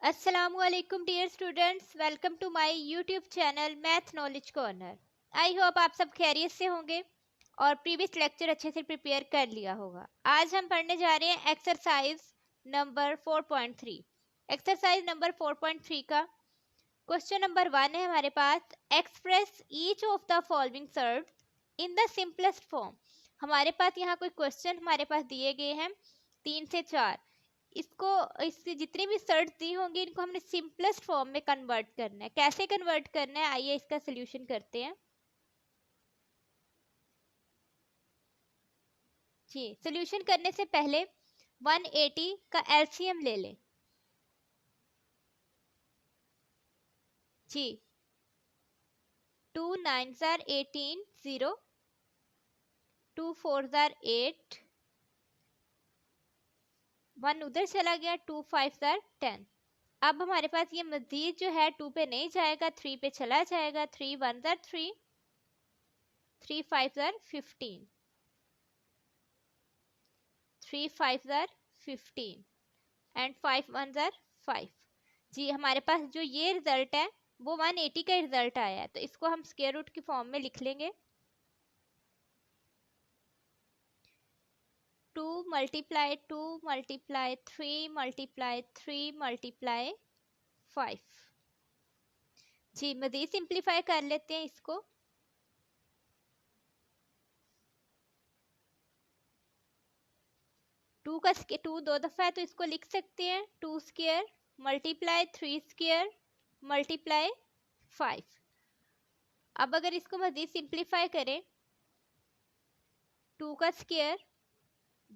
अस्सलामुअलैकुम dear students, welcome to my YouTube channel math knowledge corner. I hope आप सब खैरियत से होंगे और प्रीवियस लेक्चर अच्छे से प्रिपेयर कर लिया होगा। आज हम पढ़ने जा रहे हैं एक्सरसाइज नंबर 4.3। एक्सरसाइज नंबर 4.3 का क्वेश्चन नंबर 1 है हमारे पास, express each of the following surds in the simplest form. हमारे पास यहाँ कोई क्वेश्चन हमारे पास दिए गए हैं 3 से 4। इसकी जितनी भी सर्च दी होंगी इनको हमने सिंपलेस्ट फॉर्म में कन्वर्ट करना है। कैसे कन्वर्ट करना है, आइए इसका सोल्यूशन करते हैं। जी, सोल्यूशन करने से पहले 180 का एलसीएम ले लें। जी, 2 9s are 18, 0, 2 4s are 8, 1 उधर चला गया, 2 5s are 10। अब हमारे पास ये मजीद जो है 2 पे नहीं जाएगा, 3 पे चला जाएगा। 3 1s are 3, 3 5s are 15, 3 5s are 15 and 5 1s are 5। जी, हमारे पास जो ये रिजल्ट है वो 180 का रिजल्ट आया है, तो इसको हम स्क्वायर रूट की फॉर्म में लिख लेंगे। 2 मल्टीप्लाई 2 मल्टीप्लाई 3 मल्टीप्लाई 3 मल्टीप्लाई 5। जी, मजीद सिंप्लीफाई कर लेते हैं इसको। टू दो दफा है तो इसको लिख सकते हैं 2 स्क्वायर मल्टीप्लाई 3 स्क्वायर मल्टीप्लाई 5। अब अगर इसको मजीद सिंप्लीफाई करें, 2 का स्क्वायर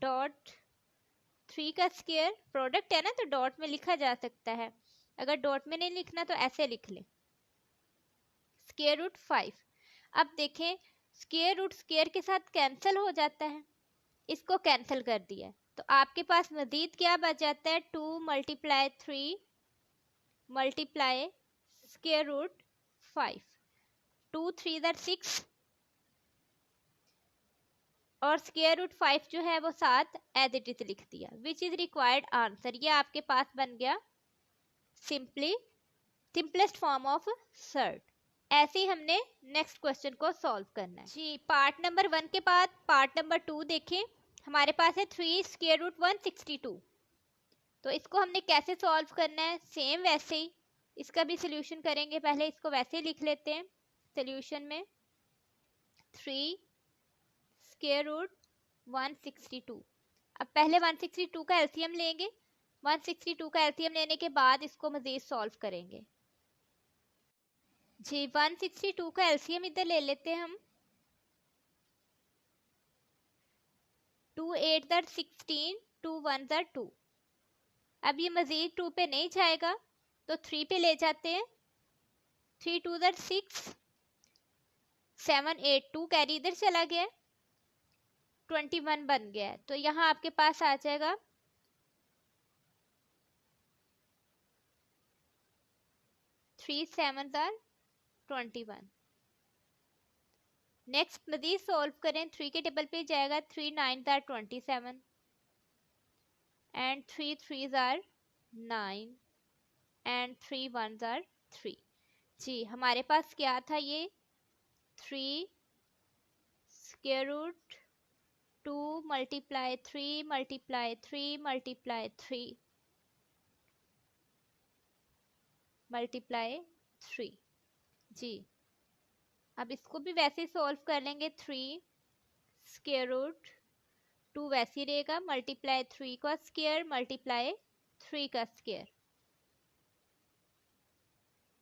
डॉट 3 का स्क्वायर, प्रोडक्ट है ना तो डॉट में लिखा जा सकता है। अगर डॉट में नहीं लिखना तो ऐसे लिख लें, स्क्वायर रूट 5। अब देखें स्क्वायर रूट स्क्वायर के साथ कैंसिल हो जाता है, इसको कैंसिल कर दिया तो आपके पास मजीद क्या बच जाता है, 2 मल्टीप्लाई 3 मल्टीप्लाई स्क्वायर रूट 5। 2 3 6 और स्क्वायर रूट 5 जो है वो 7 एज इट इज लिख दिया, विच इज रिक्वायर्ड आंसर। ये आपके पास बन गया सिंपलेस्ट फॉर्म ऑफ सर्ड। ऐसे ही हमने नेक्स्ट क्वेश्चन को सॉल्व करना है। जी, पार्ट नंबर 1 के बाद पार्ट नंबर 2 देखें। हमारे पास है 3 स्क्वायर रूट 162। तो इसको हमने कैसे सॉल्व करना है, सेम वैसे ही इसका भी सोल्यूशन करेंगे। पहले इसको वैसे ही लिख लेते हैं सोल्यूशन में, 3 स्क्वायर रूट 162। अब पहले 162 का एलसीएम लेंगे। 162 का एलसीएम लेने के बाद इसको मजीद सॉल्व करेंगे। जी, 162 का एलसीएम इधर ले लेते हैं हम। 2 8 16, 2 1 2। अब ये मजीद 2 पे नहीं जाएगा तो 3 पे ले जाते हैं। 3 2 6, 7 8, 2 कैरी इधर चला गया, 21 बन गया है। तो यहाँ आपके पास आ जाएगा 3 7 21। नेक्स्ट मजीद सॉल्व करें, 3 के टेबल पे जाएगा, 3 9 27 एंड 3 3 9 एंड 3 1 3। जी, हमारे पास क्या था, ये 3 square root 2 multiply 3 multiply 3 multiply 3 multiply 3। जी, अब इसको भी वैसे सॉल्व कर लेंगे। 3 स्क्वायर रूट 2 वैसे ही रहेगा, मल्टीप्लाई 3 का स्क्वायर मल्टीप्लाई 3 का स्क्वायर,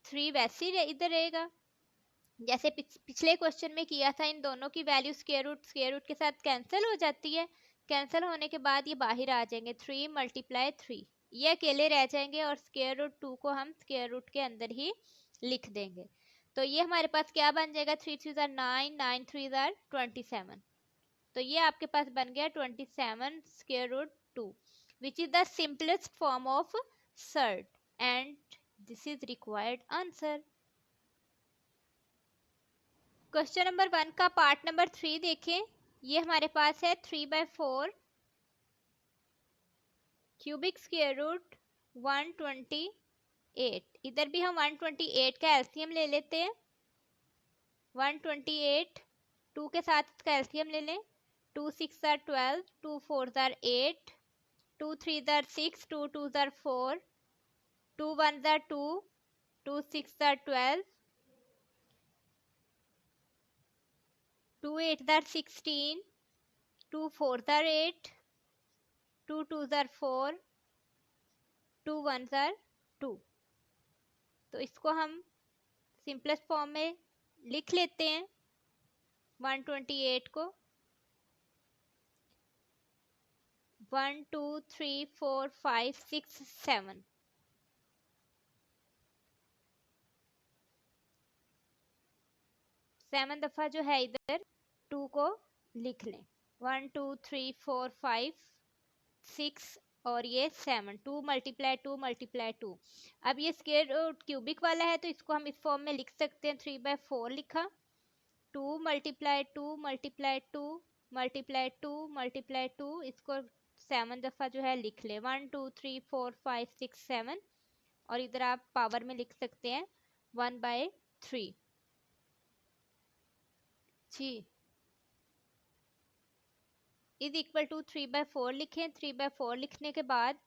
3 वैसे ही इधर रहेगा जैसे पिछले क्वेश्चन में किया था। इन दोनों की वैल्यू स्क्वायर रूट के साथ कैंसिल हो जाती है। कैंसिल होने के बाद ये बाहर आ जाएंगे, 3 मल्टीप्लाई 3, ये अकेले रह जाएंगे और स्क्वायर रूट 2 को हम स्क्वायर रूट के अंदर ही लिख देंगे। तो ये हमारे पास क्या बन जाएगा, 3 3 9, 9 3 27। तो ये आपके पास बन गया 27 square root 2, which is the simplest form of surd and this is required answer. Question number 1 का पार्ट नंबर 3 देखें। ये हमारे पास है 3/4 क्यूबिक स्क्वायर रूट 120 8। इधर भी हम 128 का एलसीएम ले लेते हैं। 128 2 के साथ इसका एलसीएम ले लें। 2 6 are 12, 2 4 are 8, 2 3 are 6, 2 2 are 4, 2 1 are 2, 2 6 are 12, 2 8 are 16, 2 4 are 8, 2 2 are 4, 2 1 are 2। तो इसको हम सिंपलेस्ट फॉर्म में लिख लेते हैं 128 को। 1 2 3 4 5 6 7। 7 दफा जो है इधर 2 को लिख लें। 1 2 3 4 5 6 और ये 7। 2 मल्टीप्लाई 2 मल्टीप्लाई 2। अब ये स्क्वायर रूट क्यूबिक वाला है तो इसको हम इस फॉर्म में लिख सकते हैं। 3/4 लिखा। 2 मल्टीप्लाई 2 मल्टीप्लाई 2 मल्टीप्लाई 2 मल्टीप्लाई 2। इसको 7 दफा जो है लिख ले। 1 2 3 4 5 6 7 और इधर आप पावर में लिख सकते हैं 1/3 जी। इज इक्वल टू 3/4 लिखें। 3/4 लिखने के बाद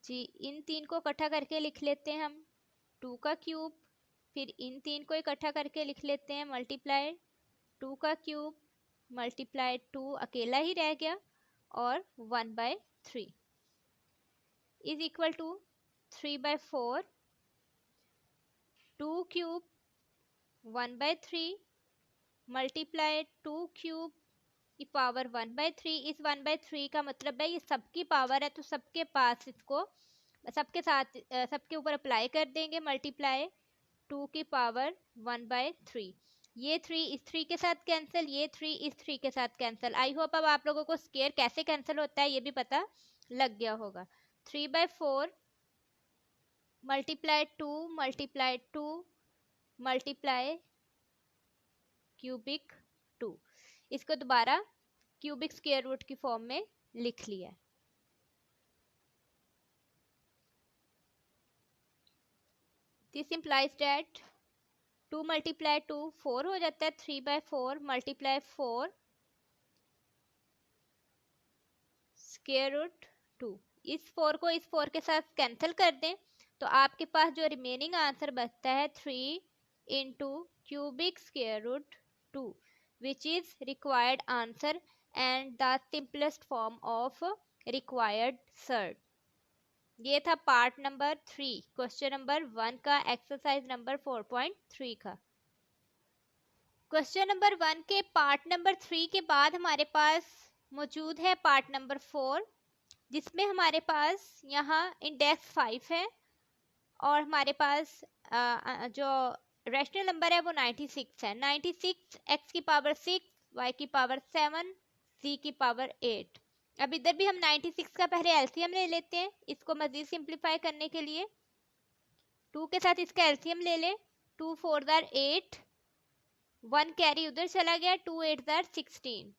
जी इन तीन को इकट्ठा करके लिख लेते हैं हम 2 का क्यूब। फिर इन तीन को इकट्ठा करके लिख लेते हैं मल्टीप्लाई 2 का क्यूब मल्टीप्लाई 2 अकेला ही रह गया और 1/3 is equal to 3/4 2 cube 1/3 multiply 2 cube की पावर 1/3। इस 1/3 का मतलब है ये सबकी पावर है तो सबके पास इसको सबके साथ सबके ऊपर अप्लाई कर देंगे। मल्टीप्लाई 2 की पावर 1/3। ये 3 इस 3 के साथ कैंसिल, ये 3 इस 3 के साथ कैंसिल। आई होप अब आप लोगों को स्क्वायर कैसे कैंसिल होता है ये भी पता लग गया होगा। 3/4 मल्टीप्लाई 2 मल्टीप्लाई 2 मल्टीप्लाई क्यूबिक 2। इसको दोबारा क्यूबिक स्क्वायर रूट की फॉर्म में लिख लिया। दिस इंप्लाइज दैट 2 मल्टीप्लाई 2 4 हो जाता है। 3/4 मल्टीप्लाई 4 स्क्वायर रूट 2। इस 4 को इस 4 के साथ कैंसिल कर दें तो आपके पास जो रिमेनिंग आंसर बचता है 3 into cubic square root 2 which is required answer and the simplest form of required surd। ये था पार्ट नंबर 3 क्वेश्चन नंबर 1 का एक्सरसाइज नंबर 4.3 का। क्वेश्चन नंबर 1 के पार्ट नंबर 3 के बाद हमारे पास मौजूद है पार्ट नंबर 4 जिसमें हमारे पास यहाँ इंडेक्स 5 है और हमारे पास जो रैशनल नंबर है वो 96 है। 96 x की पावर 6 y की पावर 7 z की पावर 8। अब इधर भी हम 96 का पहले एलसीएम ले लेते हैं इसको मजीद सिंप्लीफाई करने के लिए। 2 के साथ इसका एलसीएम ले लें। 2 4 आर 8, 1 कैरी उधर चला गया। 2 8 are 16,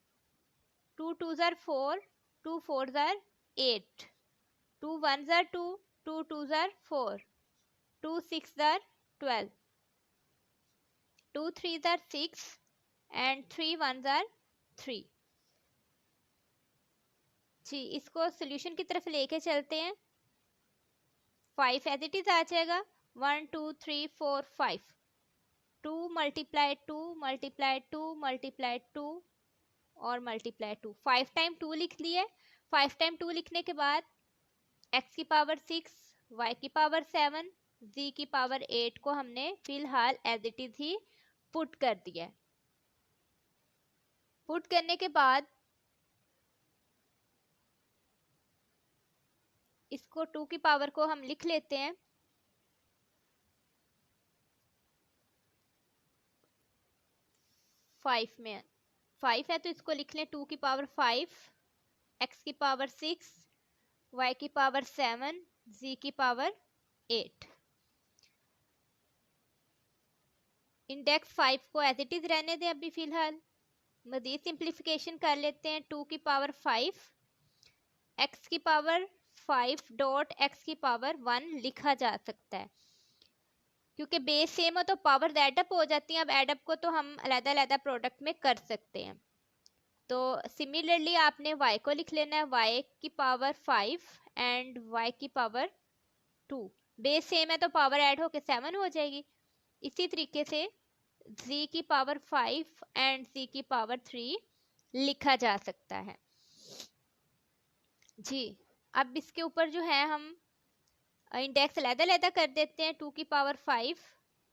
2 2 are 4, 2 4 are 8, 2 1 are 2, 2 2 are 4, 2 6 are 12, 2 3 are 6 and 3 1 are 3 जी। इसको सोल्यूशन की तरफ लेके चलते हैं। 5 एज इट इज आ जाएगा। 1 2 3 4 5। 2 मल्टीप्लाई 2 मल्टीप्लाई 2 मल्टीप्लाई 2 और मल्टीप्लाई 2। 5 टाइम 2 लिख लिए। 5 टाइम 2 लिखने के बाद x की पावर 6 y की पावर 7 z की पावर 8 को हमने फिलहाल एज इट इज ही पुट कर दिया। पुट करने के बाद इसको 2 की पावर को हम लिख लेते हैं। 5 में 5 है तो इसको लिख लें 2 की पावर 5, x की पावर 6, y की पावर 7, z की पावर 8। इंडेक्स 5 को एज इट इज रहने दें अभी फिलहाल। मजीद सिंप्लीफिकेशन कर लेते हैं। 2 की पावर 5, x की पावर 5 डॉट एक्स की पावर 1 लिखा जा सकता है। क्योंकि बेस सेम हो तो पावर एडअप हो जाती है। अब एडअप को तो हम अलग अलग प्रोडक्ट में कर सकते हैं। तो सिमिलरली आपने y को लिख लेना है y की पावर 5 एंड y की पावर 2। बेस सेम है तो पावर ऐड होके 7 हो जाएगी। इसी तरीके से z की पावर 5 एंड z की पावर 3 लिखा जा सकता है जी। अब इसके ऊपर जो है हम इंडेक्स अलग-अलग कर देते हैं। 2 की पावर 5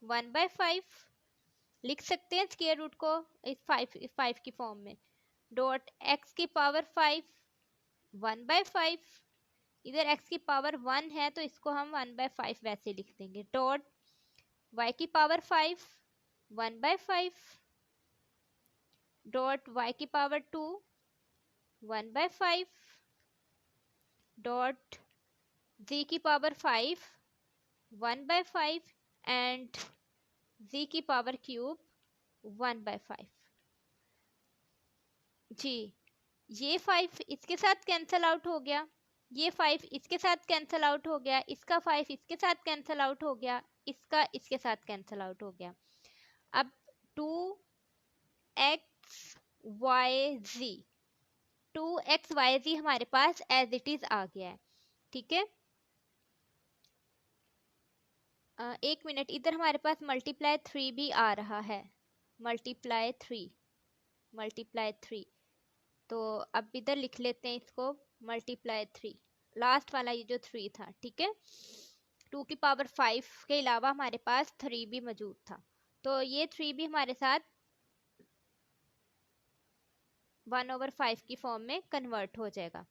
1/5 लिख सकते हैं स्क्वायर रूट को इस 5 की फॉर्म में। डॉट x की पावर 5 1/5, इधर x की पावर 1 है तो इसको हम 1/5 वैसे लिख देंगे। डॉट y की पावर 5 1/5, डॉट y की पावर 2 1/5, डॉट z की पावर 5 1/5 एंड z की पावर क्यूब 1/5 जी। ये 5 इसके साथ कैंसल आउट हो गया, ये 5 इसके साथ कैंसल आउट हो गया, इसका 5 इसके साथ कैंसल आउट हो गया, इसका इसके साथ कैंसल आउट हो गया। अब 2xyz हमारे पास एज इट इज आ गया है। ठीक है, एक मिनट, इधर हमारे पास मल्टीप्लाई 3 भी आ रहा है। मल्टीप्लाई 3 तो अब इधर लिख लेते हैं इसको मल्टीप्लाई 3, लास्ट वाला ये जो 3 था। ठीक है, 2 की पावर 5 के अलावा हमारे पास 3 भी मौजूद था, तो ये 3 भी हमारे साथ 1/5 की फॉर्म में कन्वर्ट हो जाएगा।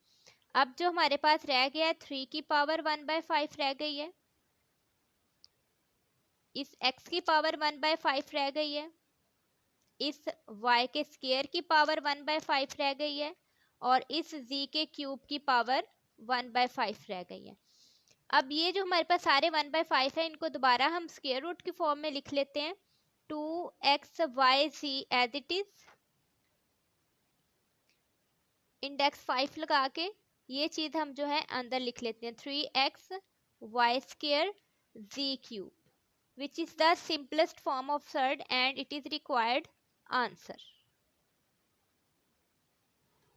अब जो हमारे पास रह गया है 3 की पावर 1/5 रह गई है, इस x की पावर 1/5 रह गई है, इस y के स्क्वायर की पावर 1/5 रह गई है और इस z के क्यूब की पावर 1/5 रह गई है। अब ये जो हमारे पास सारे 1/5 है इनको दोबारा हम स्क्वायर रूट की फॉर्म में लिख लेते हैं। 2xyz as it is, index 5 लगा के ये चीज हम जो है अंदर लिख लेते हैं 3xy² z cube, which is the simplest form of surd and it is required answer.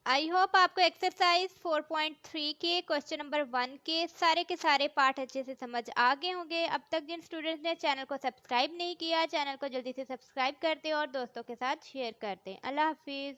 I hope आपको एक्सरसाइज 4.3 के क्वेश्चन नंबर 1 के सारे पार्ट अच्छे से समझ आ गए होंगे। अब तक जिन स्टूडेंट्स ने चैनल को सब्सक्राइब नहीं किया, चैनल को जल्दी से सब्सक्राइब कर दें और दोस्तों के साथ शेयर कर दें। अल्लाह हाफिज़।